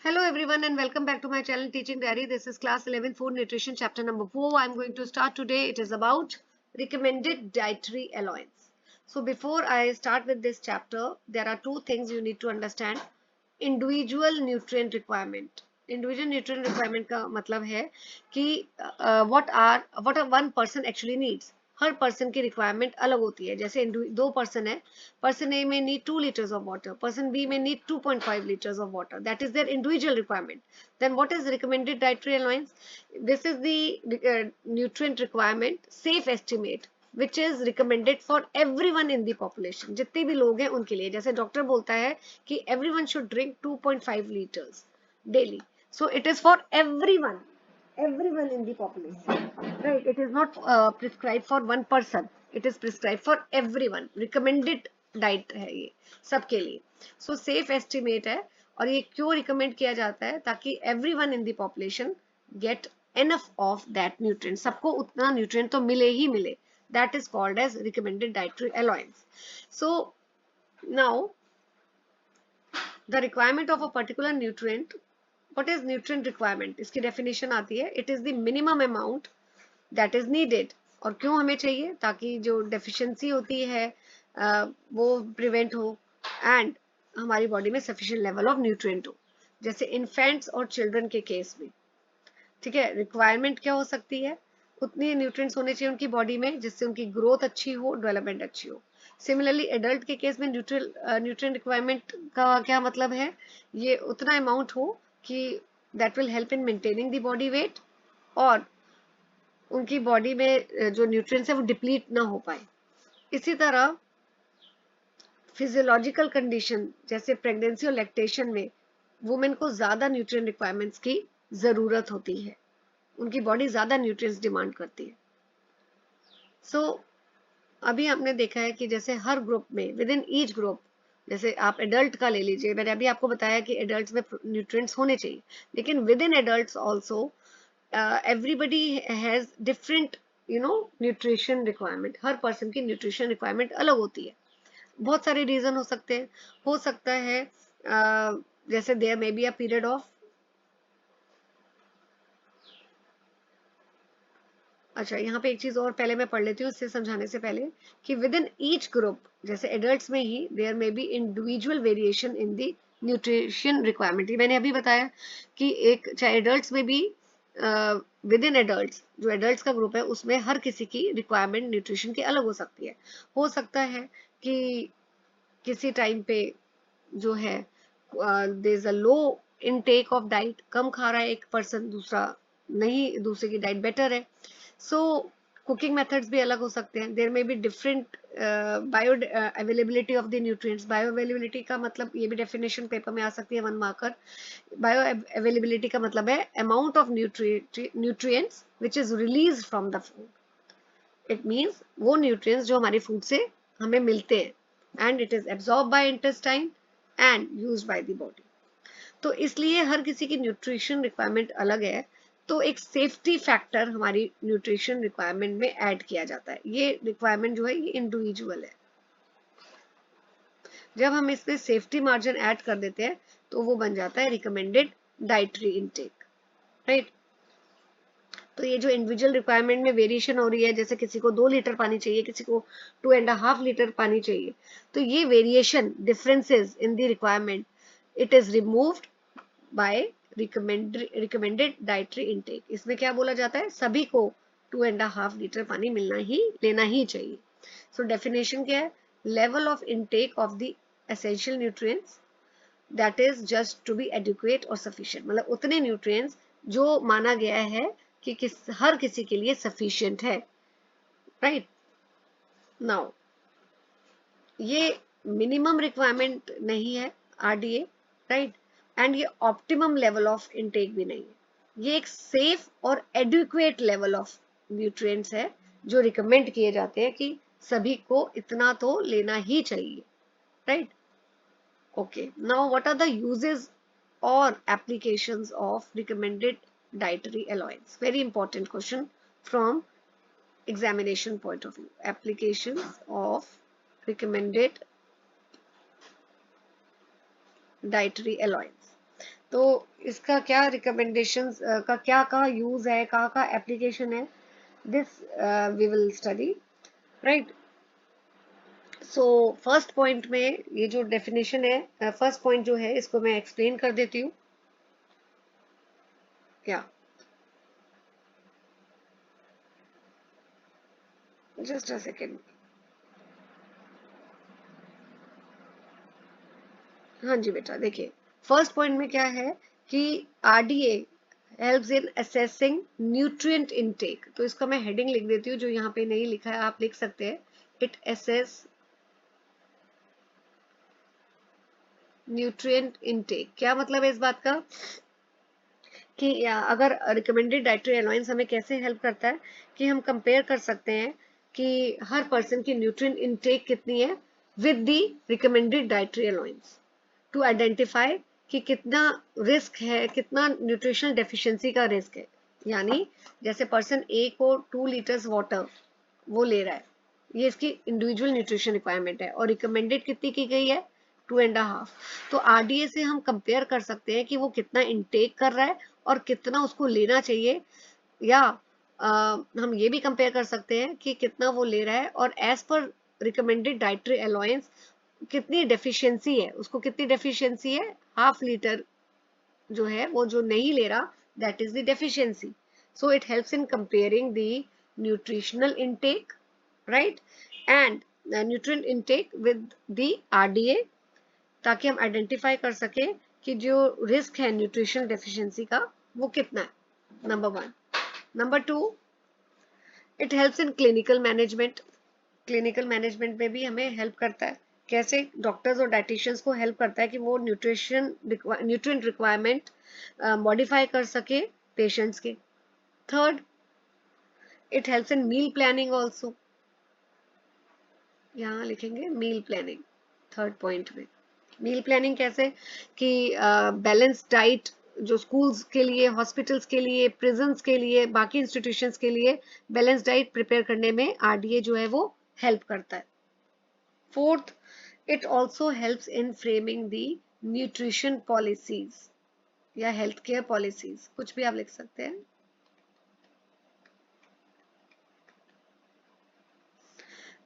Hello everyone and welcome back to my channel Teaching Diary. This is class 11 food nutrition chapter number 4. I'm going to start today. It is about recommended dietary allowance. So before I start with this chapter, there are two things you need to understand. Individual nutrient requirement. Individual nutrient requirement का मतलब है कि what one person actually needs. Her person की requirement अलग होती है. जैसे दो पर्सन है, person A may need 2 liters of water, person B may need 2.5 liters of water. That is their individual requirement. Then what is recommended dietary allowance? This is the nutrient requirement safe estimate which is recommended for everyone in the population. जितने भी लोग हैं उनके लिए. जैसे doctor बोलता है कि everyone should drink 2.5 liters daily. So it is for everyone in the population, right? It is not prescribed for one person, it is prescribed for everyone. Recommended diet है ये सबके लिए. सो सेफ एस्टिमेट है और ये क्यों रिकमेंड किया जाता है? ताकि everyone in the population get enough of that nutrient. सबको उतना न्यूट्रिएंट तो मिले ही मिले. That is called as recommended dietary allowance. So now the requirement of a particular nutrient. What is nutrient requirement? इसकी डेफिनेशन आती है, it is the minimum amount that is needed. और क्यों हमें चाहिए? ताकि जो डेफिशिएंसी होती है वो प्रिवेंट हो एंड हमारी बॉडी में सफिशिएंट लेवल ऑफ न्यूट्रिएंट हो. जैसे इन्फेंट्स और चिल्ड्रन के केस में, ठीक है, रिक्वायरमेंट क्या हो सकती है? उतनी न्यूट्रिएंट्स होने चाहिए उनकी बॉडी में जिससे उनकी ग्रोथ अच्छी हो, डेवलपमेंट अच्छी हो. सिमिलरली एडल्ट के केस में न्यूट्रिएंट रिक्वायरमेंट का क्या मतलब है? ये उतना अमाउंट हो कि that will help in maintaining the body weight और उनकी बॉडी में जो न्यूट्रिएंट्स है वो डिप्लीट ना हो पाए. इसी तरह फिजियोलॉजिकल कंडीशन जैसे प्रेगनेंसी और लैक्टेशन में वुमेन को ज्यादा न्यूट्रिएंट रिक्वायरमेंट्स की जरूरत होती है. उनकी बॉडी ज्यादा न्यूट्रिएंट्स डिमांड करती है. सो अभी आपने देखा है कि जैसे हर ग्रुप में विद इन ईच ग्रुप, जैसे आप एडल्ट का ले लीजिए, मैंने अभी आपको बताया कि एडल्ट्स में न्यूट्रिएंट्स होने चाहिए, लेकिन with in adults also everybody has different nutrition requirement. Her person की न्यूट्रिशन रिक्वायरमेंट अलग होती है. बहुत सारे रीजन हो सकते हैं. हो सकता है जैसे there may be a period of, अच्छा यहाँ पे एक चीज और पहले मैं पढ़ लेती हूँ इससे समझाने से पहले कि विद इन ईच ग्रुप, जैसे एडल्ट्स में ही there may be individual variation in the nutrition requirement. मैंने अभी बताया कि एक चाहे एडल्ट्स में भी विद इन एडल्ट्स, जो एडल्ट्स का ग्रुप है उसमें हर किसी की रिक्वायरमेंट न्यूट्रिशन की अलग हो सकती है. हो सकता है कि किसी टाइम पे जो है there is a low intake of diet, कम खा रहा है एक पर्सन, दूसरा नहीं, दूसरे की डाइट बेटर है. सो कुकिंग मेथड्स भी अलग हो सकते हैं. There may be different bioavailability of the nutrients. Bioavailability का मतलब, ये भी डेफिनेशन पेपर में आ सकती है 1 मार्कर. बायो अवेलेबिलिटी का मतलब है amount of nutrients which is release from the food. It means वो न्यूट्रिएंट्स जो हमारी फूड से हमें मिलते हैं and it is absorb by intestine and used by the body. तो इसलिए हर किसी की न्यूट्रिशन रिक्वायरमेंट अलग है. तो एक सेफ्टी फैक्टर हमारी न्यूट्रिशन रिक्वायरमेंट में ऐड किया जाता है. ये रिक्वायरमेंट जो है ये इंडिविजुअल है. जब हम इसमें सेफ्टी मार्जिन ऐड कर देते हैं तो वो बन जाता है रिकमेंडेड डाइटरी इनटेक, राइट. तो ये जो इंडिविजुअल रिक्वायरमेंट में वेरिएशन हो रही है, जैसे किसी को 2 लीटर पानी चाहिए, किसी को 2.5 लीटर पानी चाहिए, तो ये variation, differences in the requirement, it is removed by recommended dietary intake. इसमें क्या बोला जाता है? सभी को 2.5 लीटर पानी लेना ही चाहिए. सो डेफिनेशन क्या है? Level of intake of the essential nutrients that is just to be adequate और सफिशिएंट. मतलब उतने न्यूट्रिएंट्स जो माना गया है कि हर किसी के लिए सफिशिएंट है, राइट. नाउ ये मिनिमम रिक्वायरमेंट नहीं है आरडीए, राइट, एंड ये ऑप्टिमम लेवल ऑफ इनटेक भी नहीं है. ये एक सेफ और एडुक्वेट लेवल ऑफ न्यूट्रिएंट्स है जो रिकमेंड किए जाते हैं कि सभी को इतना तो लेना ही चाहिए, right. Okay, now what are the uses और applications of recommended dietary allowance? Very important question from examination point of view. Applications of recommended dietary allowance. तो इसका क्या रिकमेंडेशंस का क्या यूज है, का एप्लीकेशन है, this we will study, right. So first point में ये जो डेफिनेशन है, फर्स्ट पॉइंट जो है इसको मैं एक्सप्लेन कर देती हूँ। क्या, जस्ट अ सेकेंड। हाँ जी बेटा, देखिए फर्स्ट पॉइंट में क्या है कि आरडीए हेल्प्स इन असेसिंग न्यूट्रिएंट इनटेक। तो इसका मैं हेडिंग लिख देती हूँ, जो यहाँ पे नहीं लिखा है आप लिख सकते हैं। It assess nutrient intake. क्या मतलब है इस बात का कि अगर रिकमेंडेड डाइटरी अलाउंस हमें कैसे हेल्प करता है कि हम कंपेयर कर सकते हैं कि हर पर्सन की न्यूट्रिएंट इनटेक कितनी है with the recommended dietary allowance, to identify कि कितना रिस्क है, कितना न्यूट्रिशनल डेफिशिएंसी का रिस्क है। यानी जैसे पर्सन ए को 2 लीटर्स वाटर वो ले रहा है, ये इसकी इंडिविजुअल न्यूट्रिशन रिक्वायरमेंट है, और रिकमेंडेड कितनी की गई है 2.5। तो आरडीए से हम कंपेयर कर सकते हैं कि वो कितना इनटेक कर रहा है और कितना उसको लेना चाहिए, या हम ये भी कंपेयर कर सकते हैं कि कितना वो ले रहा है और as per recommended dietary allowance कितनी डेफिशिएंसी है, उसको कितनी डेफिशिएंसी है, हाफ लीटर जो है वो जो नहीं ले रहा, that is the deficiency. So it helps in comparing the nutritional intake, right, and nutrient intake with the RDA, ताकि हम आइडेंटिफाई कर सके कि जो रिस्क है न्यूट्रिशनल डेफिशिएंसी का वो कितना है, number one. Number two, it helps in clinical management. Clinical management में भी हमें हेल्प करता है। कैसे? डॉक्टर्स और डाइटिशियंस को हेल्प करता है कि वो न्यूट्रिएंट रिक्वायरमेंट मॉडिफाई कर सके पेशेंट्स के। Third, it helps in meal planning also. यहाँ लिखेंगे मील प्लानिंग थर्ड पॉइंट में। मील प्लानिंग कैसे कि बैलेंस डाइट जो स्कूल्स के लिए, हॉस्पिटल्स के लिए, प्रिजन्स के लिए, बाकी इंस्टीट्यूशंस के लिए बैलेंस डाइट प्रिपेयर करने में आरडीए जो है वो हेल्प करता है। Fourth, it also helps in framing the nutrition policies या हेल्थ केयर पॉलिसीज, कुछ भी आप लिख सकते हैं,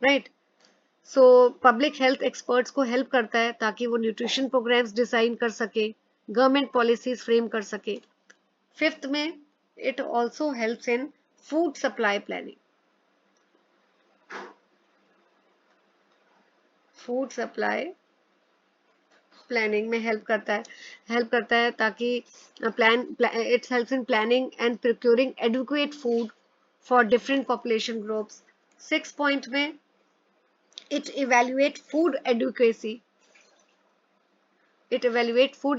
right. So public health experts को हेल्प करता है ताकि वो न्यूट्रिशन प्रोग्राम्स डिजाइन कर सके, गवर्नमेंट पॉलिसीज फ्रेम कर सके। फिफ्थ में, it also helps in food supply planning. Food supply planning में हेल्प करता है ताकि plan it's helps in planning and procuring adequate food for different population groups. Six point में, it evaluate food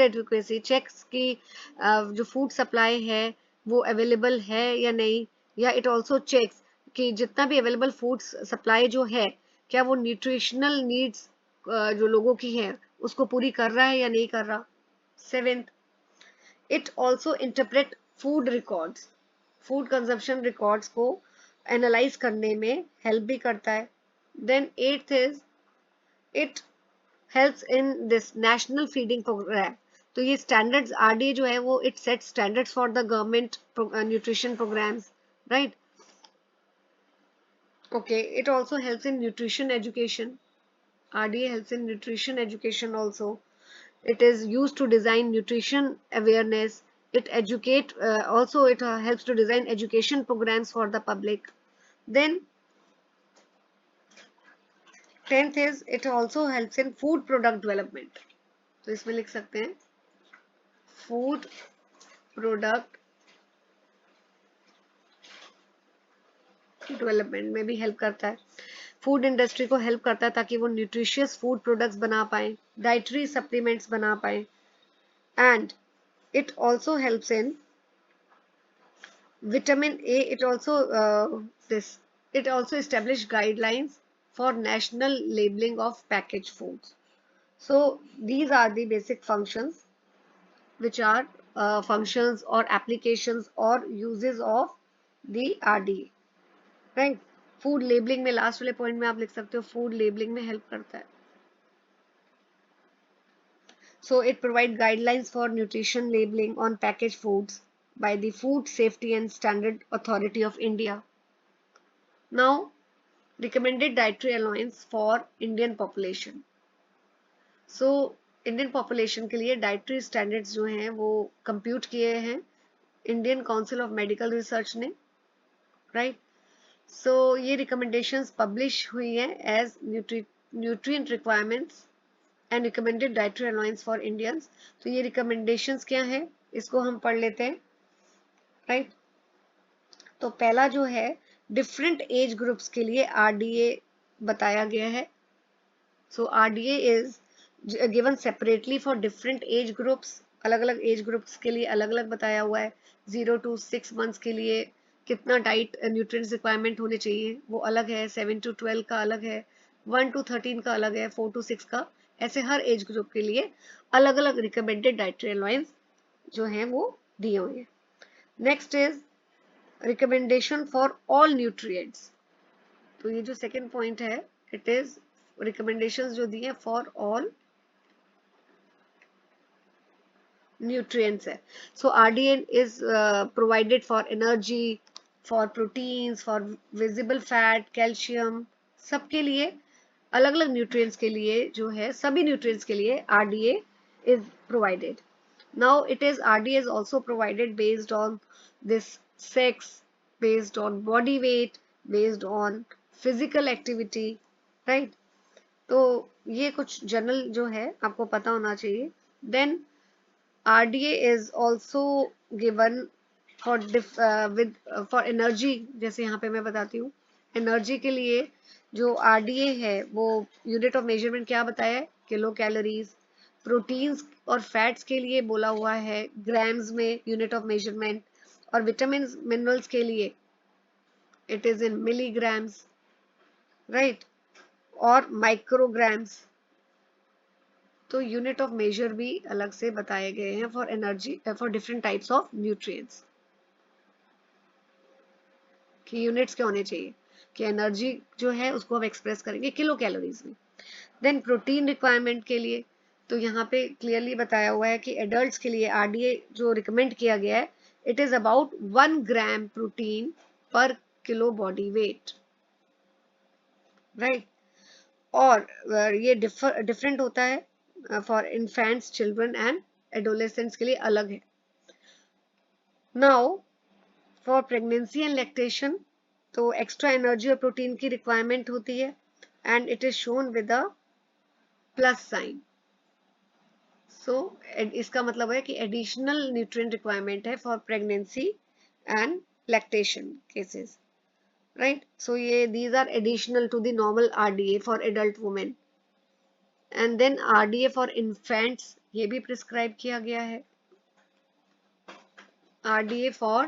adequacy. Checks की जो food supply है वो available है या नहीं, या इट ऑल्सो चेक्स कि जितना भी अवेलेबल फूड सप्लाई जो है, क्या वो न्यूट्रिशनल नीड्स जो लोगों की है उसको पूरी कर रहा है या नहीं कर रहा। Seventh, it also interpret food records. Food consumption records को एनालाइज करने में हेल्प भी करता है। Then eighth is, it helps in this national feeding programme. तो ये स्टैंडर्ड्स आरडीए जो है वो it set standards for the government nutrition programmes, right. Okay, it also helps in nutrition education. RDA helps in nutrition education also. It is used to design nutrition awareness. It educate also it helps to design education programs for the public. Then 10th is, it also helps in food product development. तो इसमें लिख सकते हैं food product development में भी help करता है। Food industry को हेल्प करता है ताकि वो न्यूट्रिशियस फूड प्रोडक्ट्स बना पाए, डाइटरी सप्लीमेंट्स बना पाए, and it also helps in vitamin A. It also established guidelines for national labeling of packaged foods. So these are the basic functions, which are functions or applications or uses of the RDA, right? Food labelling में last वाले point में आप लिख सकते हो food labelling में help करता है। So it provides guidelines for nutrition labeling on packaged foods by the Food Safety and Standard Authority of India. Now, recommended dietary allowance for Indian population. So Indian population के लिए dietary standards जो हैं वो compute किए हैं Indian Council of Medical Research ने, right. So ये recommendations publish हुई हैं as nutrient requirements and recommended dietary allowance for Indians. तो ये रिकमेंडेशंस क्या है, इसको हम पढ़ लेते हैं, राइट। तो पहला जो है डिफरेंट एज ग्रुप्स के लिए आरडीए बताया गया है। So RDA is given separately for different age groups, अलग अलग एज ग्रुप्स के लिए अलग अलग बताया हुआ है। 0 to 6 मंथ्स के लिए कितना डाइट न्यूट्रिएंट्स रिक्वायरमेंट होने चाहिए वो अलग है, 7 to 12 का अलग है, 1 to 13 का अलग है, 4 to 6 का, ऐसे हर एज ग्रुप के लिए अलग अलग रिकमेंडेड डाइटरी अलाउंस जो है वो दिए हुए हैं। Next is recommendation for all nutrients. तो ये जो सेकेंड पॉइंट है, इट इज रिकमेंडेशंस जो दिए फॉर ऑल nutrients है। So RDA is provided for energy, for proteins, for visible fat, calcium, सबके लिए अलग अलग nutrients के लिए जो है, सभी nutrients के लिए RDA is provided. Now it is RDA is also provided based on this sex, based on body weight, based on physical activity, right? तो ये कुछ जनरल जो है आपको पता होना चाहिए। Then RDA is also given for for energy, जैसे यहाँ पे मैं बताती हूँ एनर्जी के लिए जो RDA है वो यूनिट ऑफ मेजरमेंट क्या बताया है, किलो कैलोरीज। प्रोटीन्स और फैट्स के लिए बोला हुआ है ग्राम्स में यूनिट ऑफ मेजरमेंट, और विटामिन मिनरल्स के लिए it is in milligrams, right, और माइक्रोग्राम्स। तो यूनिट ऑफ मेजर भी अलग से बताए गए हैं for energy, for different types of nutrients कि यूनिट्स क्या होने चाहिए कि एनर्जी जो है उसको हम एक्सप्रेस करेंगे किलो कैलोरीज में। देन प्रोटीन रिक्वायरमेंट के लिए तो यहाँ पे क्लियरली बताया हुआ है कि एडल्ट्स के लिए आरडीए जो रिकमेंड किया गया है, it is about 1 gram protein per kilo body weight, right. और ये डिफरेंट होता है for infants, children and adolescents के लिए अलग है। Now for pregnancy and lactation तो एक्स्ट्रा एनर्जी और प्रोटीन की रिक्वायरमेंट होती है and it is shown with a plus sign. So इसका मतलब है कि एडिशनल न्यूट्रिएंट रिक्वायरमेंट है for pregnancy and lactation cases, right? So these are additional to the normal RDA for adult women. And then RDA for infants ये भी prescribe किया गया है। RDA for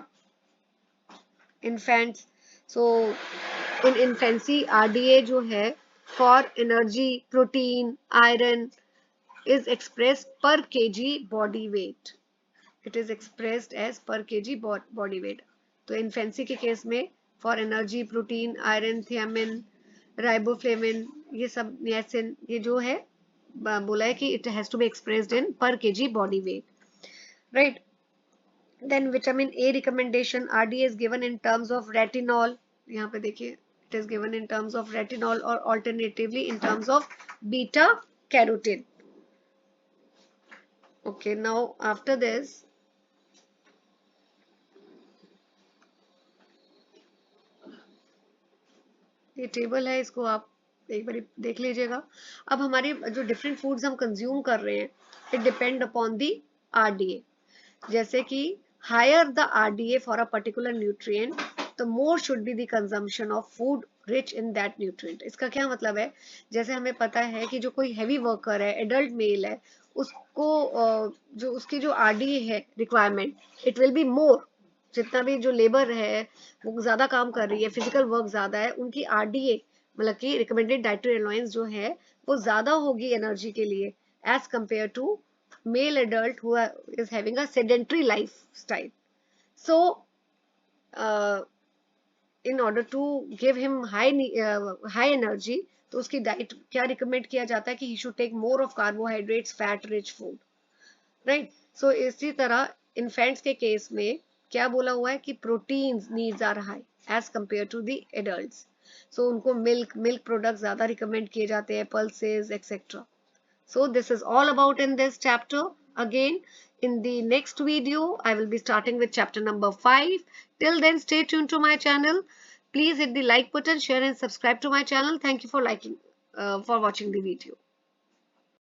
infants, so in infancy RDA जो है for energy, protein, iron is expressed per kg body weight. It is expressed as per kg body weight. तो infancy के case में for energy, protein, iron, thiamine, riboflavin, ये सब, niacin, ये जो है बोला है कि it has to be expressed in per KG body weight, right. Then vitamin A recommendation RDA is given in terms of retinol, यहाँ पे देखिए it is given in terms of retinol और alternatively in terms of beta carotene. Okay, now after this ये table है, इसको आप एक बार देख लीजिएगा। अब हमारी जो डिफरेंट फूड्स हम कंज्यूम कर रहे हैं, it depend upon the RDA. जैसे कि higher the RDA for a particular nutrient, the more should be the consumption of food rich in that nutrient. इसका क्या मतलब है, जैसे हमें पता है कि जो कोई हैवी वर्कर है, एडल्ट मेल है, उसको जो उसकी जो आरडीए है requirement, it will be more. जितना भी जो लेबर है वो ज्यादा काम कर रही है, फिजिकल वर्क ज्यादा है, उनकी आरडीए मतलब कि रिकमेंडेड डाइटरी अलाउंस जो है वो ज्यादा होगी एनर्जी के लिए as compare to male adult who is having a sedentary lifestyle. So in order to give him high energy, तो उसकी डाइट क्या रिकमेंड किया जाता है कि he should take more of carbohydrates, fat rich food, right. So इसी तरह infants के केस में क्या बोला हुआ है कि proteins needs are high as compare to the adults. So उनको मिल्क प्रोडक्ट ज्यादा रिकमेंड किए जाते हैं, pulses etcetera. So this is all about in this chapter. Again, in the next video, I will be starting with chapter number 5. Till then, stay tuned to my channel. Please hit the like button, share and subscribe to my channel. Thank you for for watching the video.